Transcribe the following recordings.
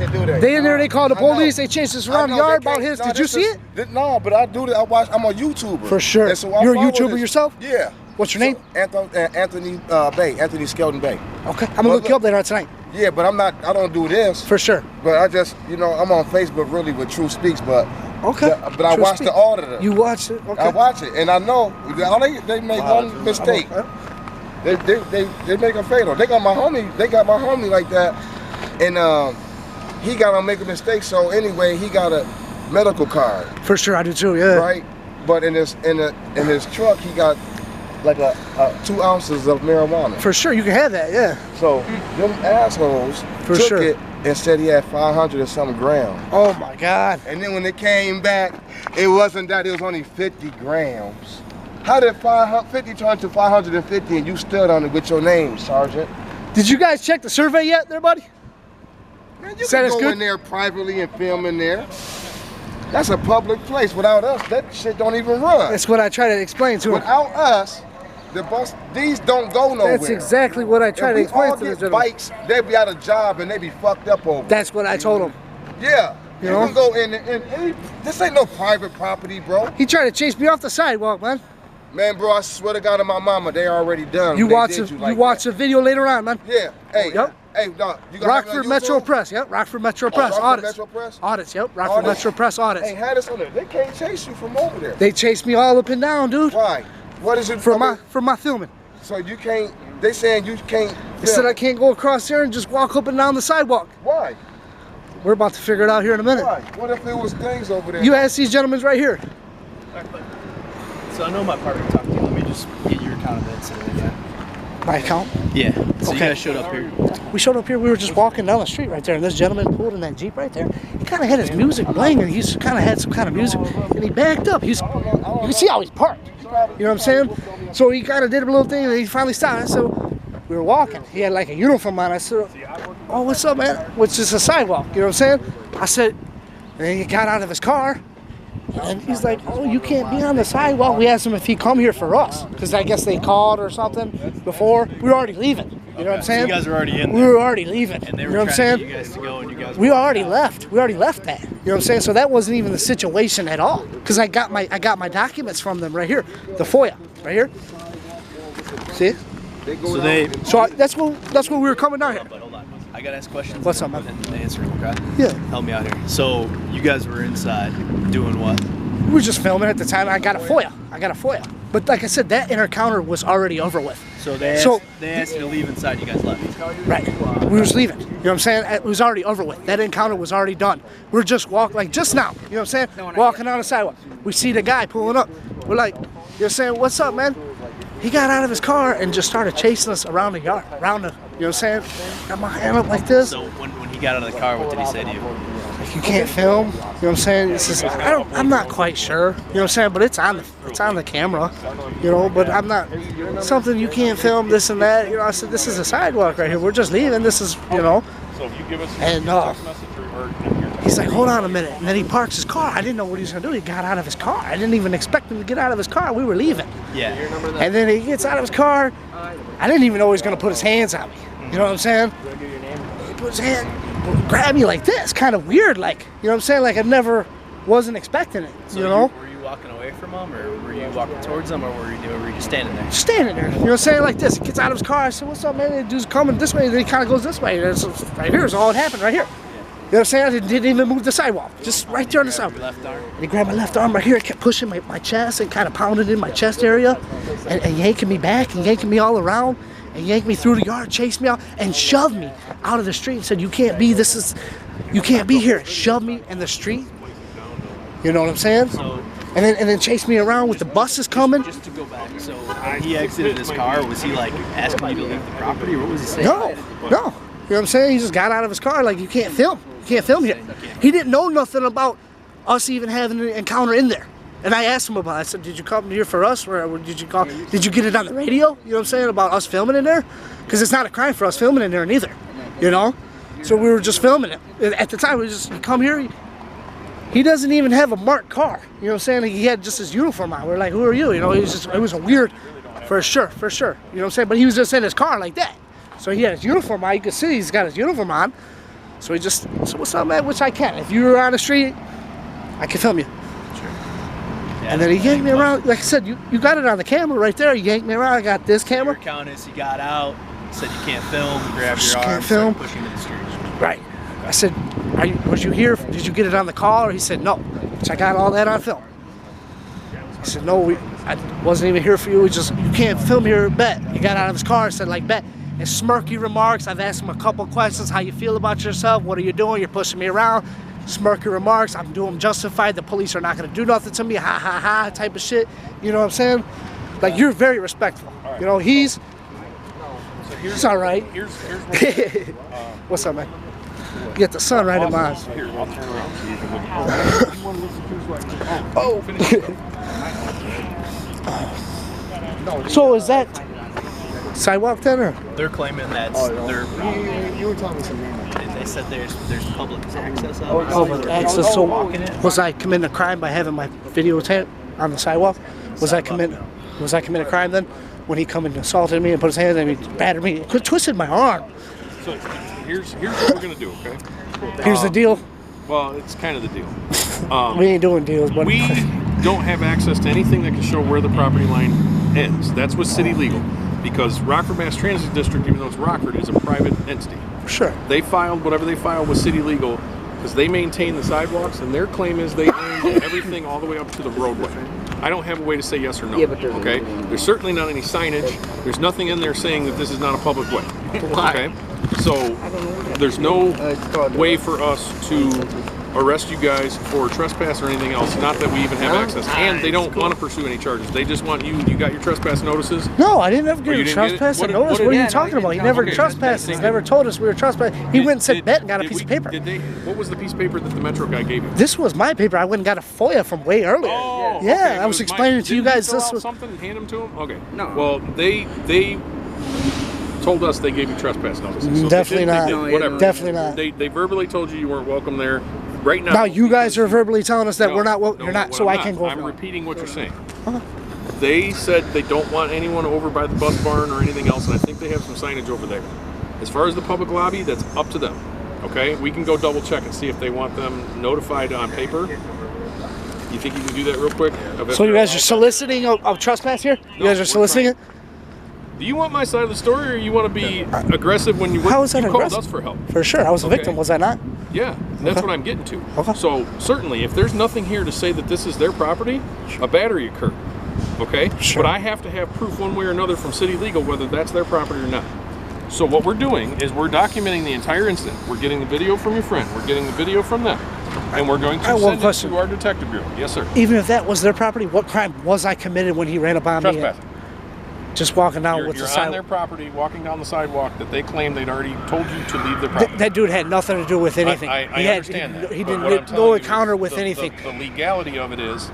shit, do they? They in there, they called the police, they chased us around the yard about his. Did you see it? No, but I do that. I'm a YouTuber. For sure. So you're a YouTuber yourself? Yeah. What's your name? Anthony Bay, Anthony Skelton Bay. Okay, I'm gonna look you up later on tonight. Yeah, but I don't do this. For sure. But I just, I'm on Facebook really with True Speaks, but okay. But I watch the auditor. You watch it? Okay. I watch it, and I know they make one mistake. They make a fatal. They got my homie like that, and he got to make a mistake. So anyway, he got a medical card. For sure, I do too. Yeah. Right, but in his truck, he got like a 2 ounces of marijuana. For sure, you can have that. Yeah. So them assholes took it and said he had 500 and some grams. Oh my God. And then when they came back, it wasn't that, it was only 50 grams. How did 50 turn to 550 and you stood on it with your name, Sergeant? Did you guys check the survey yet there, buddy? Man, you can go in there privately and film in there. That's a public place. Without us, that shit don't even run. That's what I try to explain to him. Without us, these don't go nowhere. That's exactly what I try to explain to the bikes, they'd be out of job and they'd be fucked up over. That's what I told him. Yeah. You can go in and this ain't no private property, bro. He tried to chase me off the sidewalk, man. Man, bro, I swear to God and my mama, they already done. You watch the video later on, man. Yeah. Hey, yep. Hey, no, you got Rockford Metro Press, yep. Rockford Metro Press, audits. Metro Press? Audits, yep. Rockford Metro Press audits. Hey, had us on there. They can't chase you from over there. They chase me all up and down, dude. Why? What is it? For my filming. So you can't, they saying you can't. They said I can't go across there and just walk up and down the sidewalk. Why? We're about to figure it out here in a minute. Why? What if there was things over there? You ask these gentlemen right here. So I know my partner talked to you. Let me just get your account of the incident again. My account? Yeah. So you guys showed up here. We showed up here. We were just walking down the street right there, and this gentleman pulled in that Jeep right there. He kind of had his music playing, and he's kind of had some kind of music, and he backed up. You can see how he's parked. You know what I'm saying? So he kind of did a little thing, and he finally stopped. So we were walking. He had like a uniform on. I said, "Oh, what's up, man?" Which is a sidewalk. You know what I'm saying? I said, and then he got out of his car. And he's like, "Oh, you can't be on the sidewalk." We asked him if he come here for us, because I guess they called or something before. We were already leaving. You know what I'm saying? So you guys were already in there. We were already leaving. And they were you know what I'm saying? You guys to go, and you guys. We already left. We already left that. You know what I'm saying? So that wasn't even the situation at all, because I got my documents from them right here, the FOIA right here. See? So that's what we were coming down here. But hold on, I gotta ask questions. What's up, man? And answer them, okay? Yeah. Help me out here. So you guys were inside doing what? We were just filming at the time. I got a FOIA. But like I said, that encounter was already over with. So they asked you to leave inside. You guys left. Right. We was leaving. You know what I'm saying? It was already over with. That encounter was already done. We're just walking, like just now. You know what I'm saying? Walking on the sidewalk. We see the guy pulling up. We're like, you're saying, "What's up, man?" He got out of his car and just started chasing us around the yard, you know what I'm saying? Got my hand up like this. So when he got out of the car, what did he say to you? Like, you can't film, you know what I'm saying? This is, I'm not quite sure, you know what I'm saying? But it's on the camera, you know. But I'm not something you can't film, this and that. You know, I said, this is a sidewalk right here. We're just leaving. This is, you know. And he's like, hold on a minute. And then he parks his car. I didn't know what he was going to do. He got out of his car. I didn't even expect him to get out of his car. We were leaving. Yeah. And then he gets out of his car. I didn't even know he was going to put his hands on me. You know what I'm saying? He put his hand, grabbed me like this. Kind of weird, like, you know what I'm saying? Like I never wasn't expecting it, you know? Were you walking away from him, or were you walking towards him, or were you just standing there? Standing there, you know what I'm saying? Like this. He gets out of his car. I said, "What's up, man?" The dude's coming this way. And then he kind of goes this way. And it's right here is all it happened right here. You know what I'm saying? I didn't even move the sidewalk. Just right there on the sidewalk. Left arm? And he grabbed my left arm right here. He kept pushing my chest and kind of pounded in my chest area. And yanking me back and yanking me all around. And yanked me through the yard, chased me out, and shoved me out of the street and said, you can't be here. Shoved me in the street. You know what I'm saying? And then chased me around with the buses coming. Just to go back, so when he exited his car, was he like asking you to leave the property, or what was he saying? No. You know what I'm saying? He just got out of his car like, you can't film. You can't film here. He didn't know nothing about us even having an encounter in there. And I asked him about it. I said, "Did you come here for us, or did you call? Did you get it on the radio? You know what I'm saying, about us filming in there? Because it's not a crime for us filming in there neither, you know." So we were just filming it. At the time, we just come here. He doesn't even have a marked car. You know what I'm saying? He had just his uniform on. We're like, "Who are you?" You know, it was a weird, for sure. You know what I'm saying? But he was just in his car like that. So he had his uniform on. You could see he's got his uniform on. So he just said, what's up, man? Which I can. If you were on the street, I can film you. Sure. Yeah, And then he yanked me around. Like I said, you got it on the camera right there. You yanked me around. I got this camera. Your account is he got out, said you can't film, grabbed Just your arm, can't film. started pushing to the street. Right. I said, was you here? Did you get it on the call? Or he said, no. Which I got all that on film. He said, no, I wasn't even here for you. You can't film here, bet. He got out of his car and said, like, bet. And smirky remarks. I've asked him a couple questions. How you feel about yourself? What are you doing? You're pushing me around. Smirky remarks. I'm doing justified. The police are not going to do nothing to me. Ha, ha, ha, type of shit. You know what I'm saying? Like, you're very respectful. You know, he's all right. Here's What's up, man? Get the sun right in my eyes. Here, I'll turn around so you can look. Oh. So is that sidewalk then, or? They're claiming that's their. You were telling me something. They said there's public access. Public access. So was I committing a crime by having my videotape on the sidewalk? Was I committing a crime then when he come and assaulted me and put his hands on me, battered me, twisted my arm? So here's what we're gonna do, okay? Here's the deal. Well, it's kind of the deal. We ain't doing deals, but We don't have access to anything that can show where the property line ends. That's with city legal, because Rockford Mass Transit District, even though it's Rockford, is a private entity. sure. They filed whatever they filed with city legal because they maintain the sidewalks, and their claim is they own everything all the way up to the roadway. I don't have a way to say yes or no. Okay? There's certainly not any signage. There's nothing in there saying that this is not a public way. Okay? So there's no way for us to arrest you guys for trespass or anything else. Not that we even have access. And they don't want to pursue any charges. They just want you. You got your trespass notices? No, I didn't ever you get a didn't trespass get it? notice. What What are did- you talking about? He never Okay. trespassed us. Never told us we were trespassing. He went and said bet and got a piece of paper. What was the piece of paper that the Metro guy gave you? This was my paper. I went and got a FOIA from way earlier. Oh, yeah, okay. I was explaining to you Didn't guys fill this out was something and hand them to him. Okay. No. Well, they told us they gave you trespass notices. So if Definitely they didn't, not. they did, whatever. Definitely not. They verbally told you weren't welcome there. Right now. Now you guys are verbally telling us that No, we're not. no, you're not. what So I'm I can not. go. I'm repeating what you're saying. They said they don't want anyone over by the bus barn or anything else, and I think they have some signage over there. As far as the public lobby, that's up to them. Okay, we can go double check and see if they want them notified on paper. You think you can do that real quick? So you guys are soliciting of trespass here? You guys are soliciting it? Do you want my side of the story, or you want to be aggressive when you How is that you called aggressive? us for help? For sure. I was a Okay. victim, was I not? Yeah, that's Okay. what I'm getting to. Okay. So certainly, if there's nothing here to say that this is their property, a battery occurred. Okay? Sure. But I have to have proof one way or another from city legal whether that's their property or not. So what we're doing is we're documenting the entire incident. We're getting the video from your friend. We're getting the video from them. And we're going to I have one send it question. to our detective bureau. Yes, sir. Even if that was their property, what crime was I committed when he ran up on me? Trespassing. Just walking down You're with the on sidewalk. their property, walking down the sidewalk that they claimed they'd already told you to leave their property. That dude had nothing to do with anything. I he had, understand that. He but didn't what I'm no telling you encounter is with anything. The legality of it is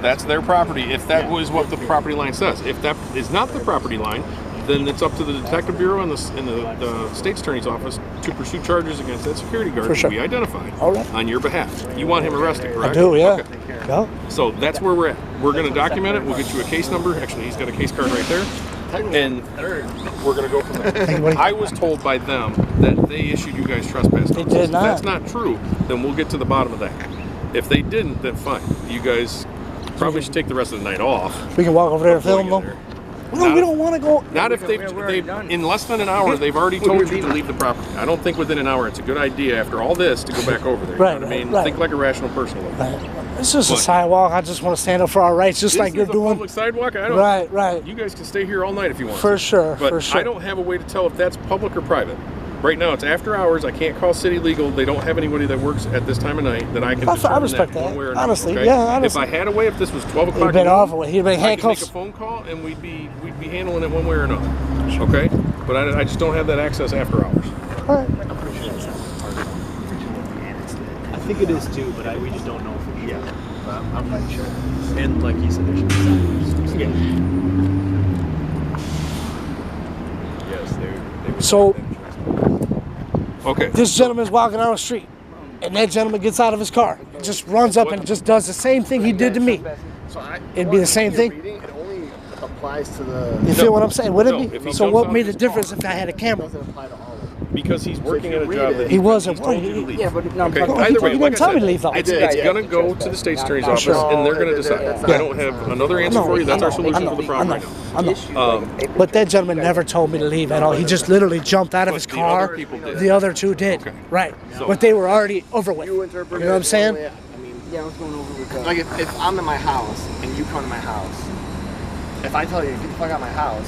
that's their property. If that was what the property line says, if that is not the property line, then it's up to the detective bureau and the state's attorney's office to pursue charges against that security guard For sure. that we identified All right. on your behalf. You want him arrested, correct? I do, yeah. Okay. Yeah. So that's where we're at. We're going to document it. We'll get you a case number. Actually, he's got a case card right there. And we're going to go from there. I was told by them that they issued you guys trespass notices. did not. If that's not true, then we'll get to the bottom of that. If they didn't, then fine. You guys probably should take the rest of the night off. We can walk over there and before film you them. get there. No, we don't want to go. Not if they've in less than an hour, they've already told you to leave the property. I don't think within an hour it's a good idea after all this to go back over there. You Right, know what I mean? right. Think like a rational person. It's just a But- sidewalk. I just want to stand up for our rights, just This like you're is a doing. public sidewalk. I don't. Right, right. You guys can stay here all night if you want. For to. sure, But for sure. I don't have a way to tell if that's public or private. Right now, it's after hours. I can't call city legal. They don't have anybody that works at this time of night that I can I determine respect that one that. way or another. Honestly, okay? yeah, honestly. If I had a way, if this was 12 o'clock, He'd been at off noon, with. He'd been I could make handcuffs. a phone call and we'd be handling it one way or another. Okay, but I just don't have that access after hours. All right. I'm pretty sure that's part of it. I think it is too, but we just don't know for sure. Yeah. But I'm pretty sure. And like you said, there should be signage. Yes, they So Okay. this gentleman's walking down the street, and that gentleman gets out of his car, just runs up and just does the same thing he did to me. It'd be the same thing. It only applies to the. You feel what I'm saying? Would it No, be? if he So jumps what out made of the his difference if I had a camera? Doesn't apply to all of them. Because he's working at a job that He wasn't. he's told you to leave. Yeah, but no, Okay. He Either way, didn't like I tell me said, to leave though. it's gonna go to the state's attorney's office, and they're gonna decide. I don't have another answer for you. That's our solution to the problem right now. But that gentleman never told me to leave at all. He just literally jumped out of his the car. other people did. The other two did. Okay. Right. So- But they were already over with. You You interpret know what I'm saying? Yeah, I was going over with like if I'm in my house and you come to my house, if I tell you, get the fuck out of my house,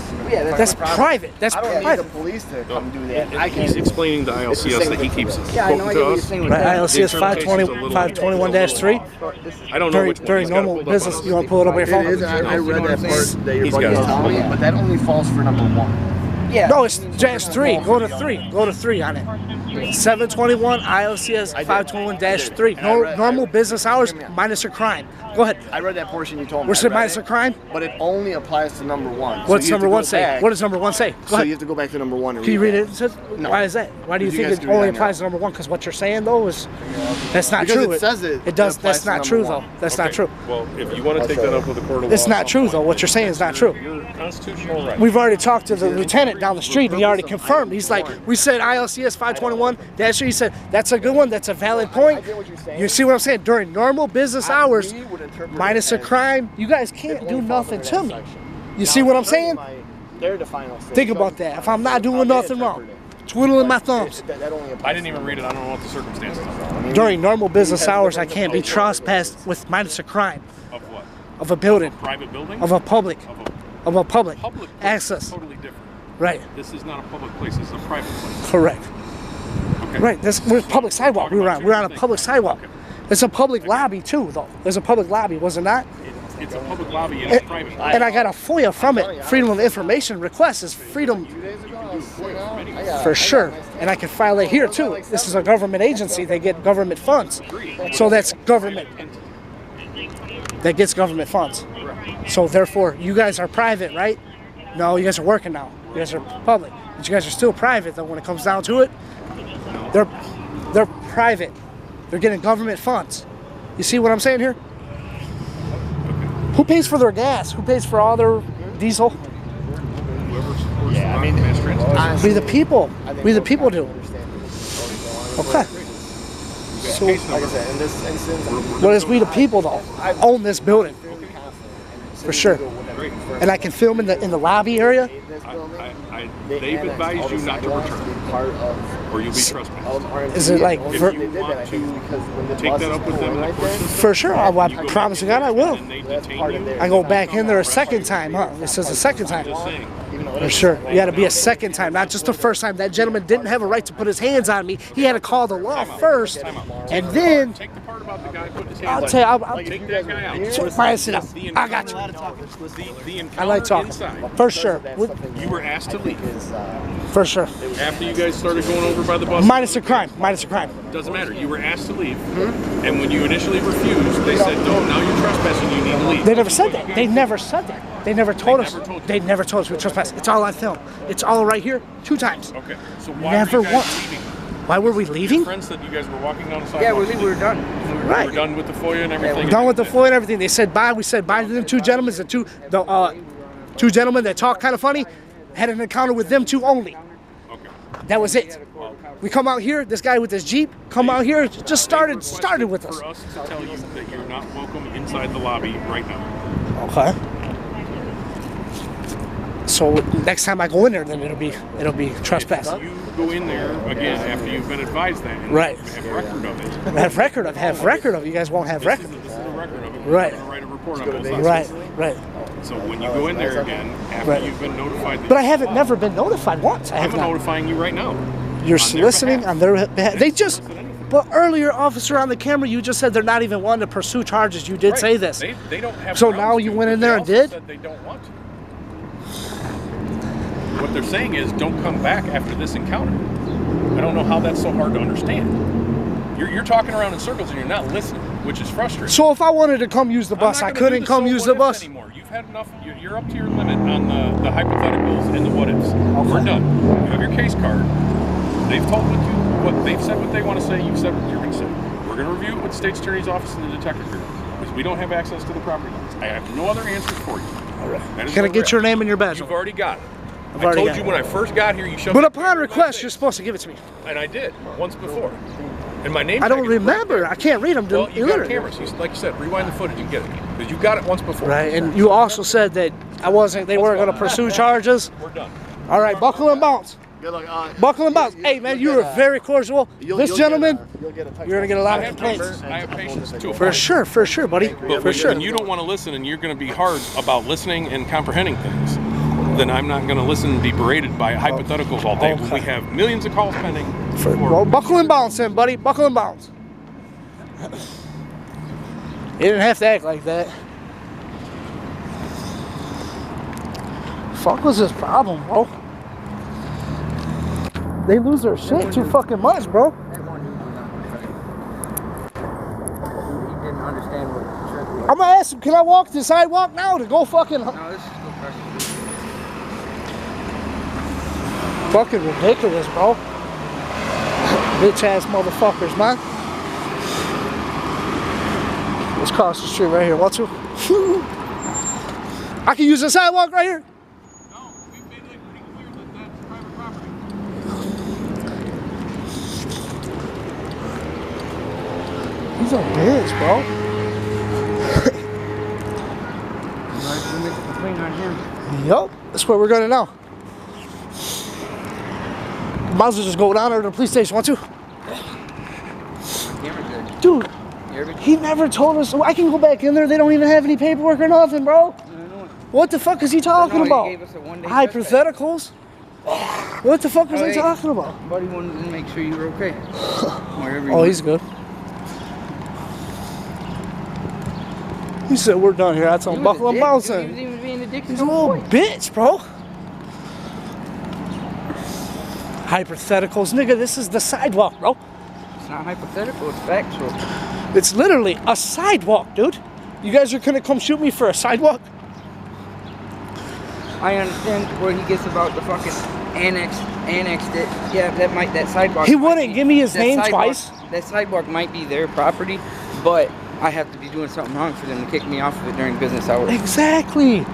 That's private. That's I don't need private. the police to come do that. And he's explaining to ILCS that he keeps Yeah, I know. I get to what you're us. saying with Right, that. ILCS The interpretation's a little- 521-3. I don't know which one During he's got normal pulled up business, on you want to pull it up on your phone? It is. I read that part that your He's buddy got was it. telling me, but that only falls for number 1. Yeah. No, it's just 3. Go to 3. Go to 3 on it. 721 ILCS 521-3. Normal business hours minus your crime. Go ahead. I read that portion you told me. Where's I it read minus it, a crime? But it only applies to number 1. What's So you have number to 1 go say? back- What does number 1 say? Go So ahead. you have to go back to number 1 and Can you read it? No. Why is that? Why do you Because you think guys it can read only that now. applies to number 1? Because what you're saying though is that's not Because true. it says it does. applies That's to not number true 1. though. That's not Okay. true. Well, if you want to take that up with the court of law, It's not at some true, point, though. What you're saying is not true. Your constitutional right. We've already talked to the lieutenant down the street, and he already confirmed. He's like, we said ILCS 521-3. He said that's a good one. That's a valid point. You see what I'm saying? During normal business hours, minus a crime, you guys can't do nothing to me. You see what I'm saying? They're the final say. Think about that. If I'm not doing nothing wrong, twiddling my thumbs. That only applies I didn't even read it. I don't know what the circumstances are. During normal business hours, I can't be trespassed with minus a crime Of what? of a building, Private building? of a public Public access. Totally different. Right. This is not a public place. This is a private place. Correct. Okay. Right. We're public sidewalk. We're on a public sidewalk. Okay. It's a public lobby too, though. There's a public lobby, was it not? It's a public lobby and it's private. And I got a FOIA from it. Freedom of Information request is freedom for sure. And I can file it here too. This is a government agency. They get government funds. So that's government. That gets government funds. So therefore, you guys are private, right? No, you guys are working now. You guys are public. But you guys are still private, though, when it comes down to it. They're private. They're getting government funds. You see what I'm saying here? Who pays for their gas? Who pays for all their diesel? Whoever supports Yeah, I the mean, mass transit. We the people. We the people do. Okay. So, Like I said, in this instance, what is we the people though? Own this building for sure. And I can film in the lobby area. They've advised you not to return, part of or you'll be trespassed. Is it like If for, you want to take that up with them, of course, for sure? I promise you God, I will. and they detain you, I go back in there a second time, huh? It says a second time. just saying. For sure. You had to be a second time, not just the first time. That gentleman didn't have a right to put his hands on me. He had to call the law first, and then Take the part about the guy putting his hands I'll on tell you. you. I'll Take that guy out. fire sit up. I got you. The I like encounter talking. inside, For sure. you were asked to leave. For sure. After you guys started going over by the bus, Minus a crime. Minus a crime. doesn't matter. You were asked to leave, and when you initially refused, they said, "No, now you're trespassing. You need to leave." They never said that. They never said that. They never told us. never told you. They never told us we trespass. It's all on film. It's all right here. 2 times. Okay, so why Never were you guys once. leaving? Why were we leaving? Friends said you guys were walking down the sidewalk. yeah, we were done. Right. We're done with the FOIA and everything. Done with the FOIA and everything. They said bye. We said bye to them 2 gentlemen. The 2 gentlemen that talk kind of funny. Had an encounter with them 2 only. Okay. That was it. We come out here. This guy with his Jeep come out here. Just started with us. For us to tell you that you're not welcome inside the lobby right now. Okay. So next time I go in there, then it'll be trespass. You go in there again after you've been advised that, and Right. have record of it. Have record of. You guys won't have record. This is a record of it. Right. We're gonna write a report on both sides. Right. Right. So when you go in there again after Right. you've been notified, that But I haven't never been notified once. I have I'm not. notifying you right now. You're on their soliciting behalf. on their behalf. They just. But earlier, officer on the camera, you just said they're not even wanting to pursue charges. You did Right. say this. They don't have. So grounds now you to, went in but there they and also did? Said they don't want to. What they're saying is, don't come back after this encounter. I don't know how that's so hard to understand. You're talking around in circles and you're not listening, which is frustrating. So if I wanted to come use the bus, I I'm not gonna couldn't do come so use what the ifs bus. anymore. You've had enough. You're up to your limit on the hypotheticals and the what ifs. We're done. You have your case card. They've told what they've said what they want to say. You've said what you're going to say. We're going to review it with the state's attorney's office and the detective bureau because we don't have access to the property lines. I have no other answers for you. All right. That is Can I where get we're your at. name and your badge? You've already got it. I've I already told got you it. when I first got here, you showed But me. upon request, you're supposed to give it to me. And I did once before. And my name. I don't tag is right remember. there. I can't read them. Well, you got cameras. Like you said, rewind the footage and get it. Because you got it once before. Right, and you also said that they weren't going to pursue charges. We're done. All right, buckle and bounce. Good luck. Buckle and bounce. Hey, man, you were very cordial. This gentleman, You'll get a text you're going to get a lot I of have complaints. patience. I have patience too. For sure, buddy. But For sure. when you don't want to listen and you're going to be hard about listening and comprehending things, then I'm not going to listen and be berated by hypotheticals all day when we have millions of calls pending. Well, buckle and bounce then, buddy. Buckle and bounce. You didn't have to act like that. Fuck was his problem, bro? They lose their shit too fucking much, bro. He didn't understand what trip was. I'm gonna ask him, can I walk the sidewalk now to go fucking... No, this is go across the street. Fucking ridiculous, bro. Bitch ass motherfuckers, man. Let's cross the street right here. Want to? I can use the sidewalk right here. No, we made it pretty clear that that's private property. He's a bitch, bro. We make a complaint on him. Yup, that's where we're going now. Might as well just go down there to the police station. Want to? Camera good. Dude, You hear me? he never told us. I can go back in there. They don't even have any paperwork or nothing, bro. I know. What the fuck is he talking No, about? he gave us a one-day Hypotheticals? What the fuck was he Hey. talking about? Buddy wanted to make sure you were okay. Wherever Oh, he's good. He said, we're done here. I told him, buckle and bounce He was in. even being a dick to He's a some little point. bitch, bro. Hypotheticals. Nigga, this is the sidewalk, bro. It's not hypothetical, it's factual. It's literally a sidewalk, dude. You guys are gonna come shoot me for a sidewalk? I understand where he gets about the fucking annexed it. Yeah, that sidewalk. He might wouldn't be- give me his that name sidewalk- twice. That sidewalk might be their property, but I have to be doing something wrong for them to kick me off of it during business hours. Exactly.